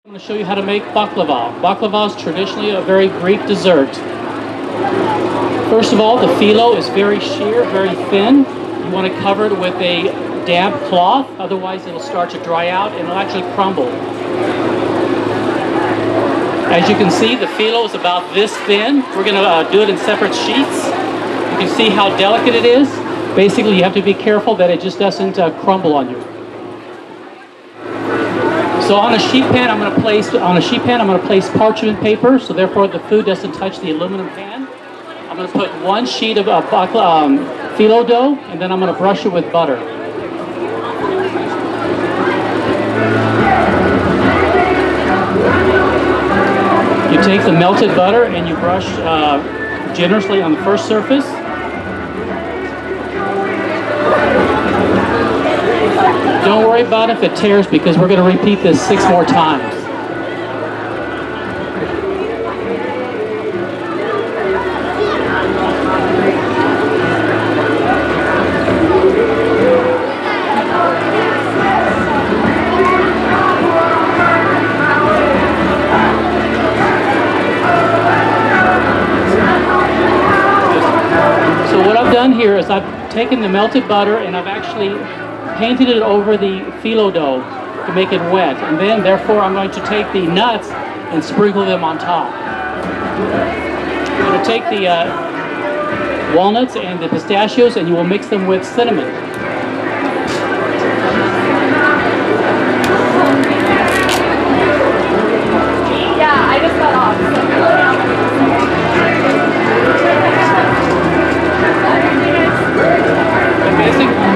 I'm going to show you how to make baklava. Baklava is traditionally a very Greek dessert. First of all, the phyllo is very sheer, very thin. You want to cover it with a damp cloth, otherwise it'll start to dry out and it'll actually crumble. As you can see, the phyllo is about this thin. We're going to do it in separate sheets. You can see how delicate it is. Basically, you have to be careful that it just doesn't crumble on you. So on a sheet pan, I'm going to place parchment paper, so therefore the food doesn't touch the aluminum pan. I'm going to put one sheet of phyllo dough, and then I'm going to brush it with butter. You take the melted butter and you brush generously on the first surface. Don't worry about if it tears because we're going to repeat this 6 more times. So what I've done here is I've taken the melted butter and I've actually painted it over the phyllo dough to make it wet, and then therefore I'm going to take the nuts and sprinkle them on top. I'm going to take the walnuts and the pistachios and you will mix them with cinnamon. Yeah, I just got off.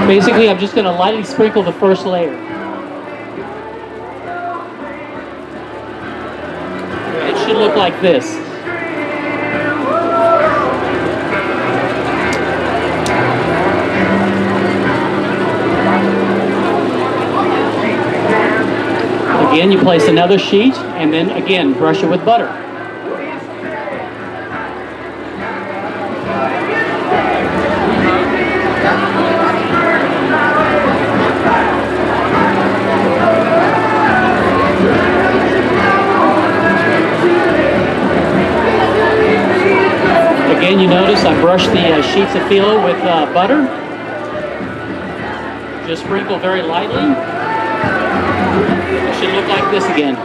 Basically, I'm just going to lightly sprinkle the first layer. It should look like this. Again, you place another sheet, and then again, brush it with butter. Again, you notice I brushed the sheets of phyllo with butter. Just sprinkle very lightly. It should look like this again.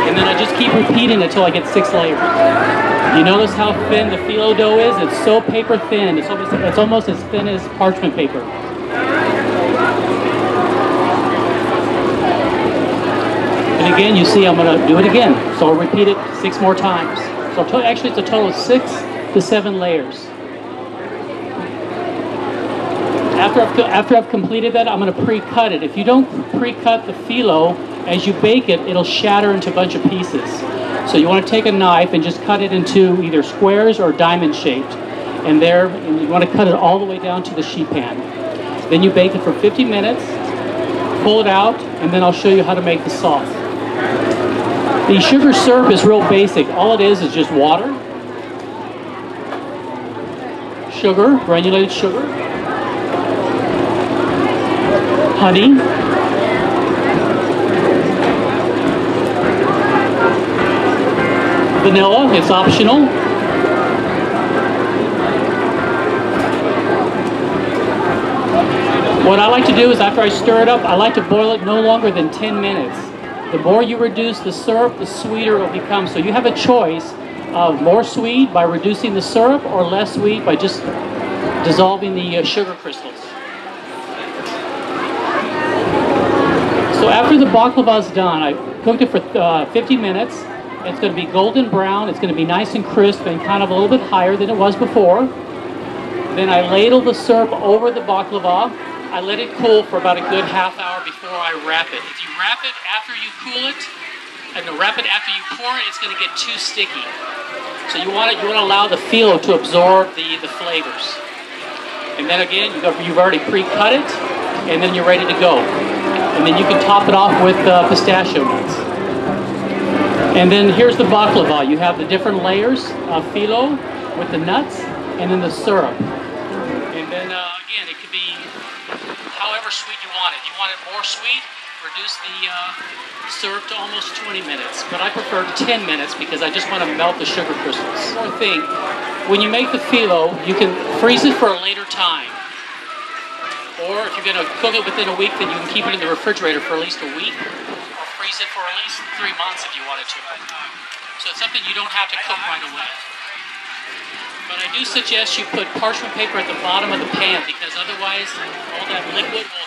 And then I just keep repeating until I get 6 layers. You notice how thin the phyllo dough is? It's so paper thin. It's almost as thin as parchment paper. And again, you see I'm going to do it again. So I'll repeat it 6 more times. So actually it's a total of 6 to 7 layers. After I've completed that, I'm going to pre-cut it. If you don't pre-cut the phyllo, as you bake it, it'll shatter into a bunch of pieces. So you want to take a knife and just cut it into either squares or diamond shaped. And you want to cut it all the way down to the sheet pan. Then you bake it for 50 minutes, pull it out, and then I'll show you how to make the sauce. The sugar syrup is real basic. All it is just water, sugar, granulated sugar, honey, vanilla, it's optional, what I like to do is after I stir it up, I like to boil it no longer than 10 minutes. The more you reduce the syrup, the sweeter it will become. So you have a choice of more sweet by reducing the syrup or less sweet by just dissolving the sugar crystals. So after the baklava is done, I cooked it for 50 minutes. It's going to be golden brown. It's going to be nice and crisp and kind of a little bit higher than it was before. Then I ladle the syrup over the baklava. I let it cool for about a good half hour before I wrap it. If you wrap it after you cool it, and wrap it after you pour it, it's going to get too sticky. So you want to allow the phyllo to absorb the flavors. And then again, you've already pre-cut it, and then you're ready to go. And then you can top it off with pistachio nuts. And then here's the baklava. You have the different layers of phyllo with the nuts, and then the syrup. And then again, it could be however sweet you want it. You want it more sweet, reduce the syrup to almost 20 minutes, but I prefer 10 minutes because I just want to melt the sugar crystals. One more thing, when you make the phyllo, you can freeze it for a later time. Or if you're going to cook it within a week, then you can keep it in the refrigerator for at least a week, or freeze it for at least 3 months if you wanted to. So it's something you don't have to cook right away. But I do suggest you put parchment paper at the bottom of the pan because otherwise all that liquid will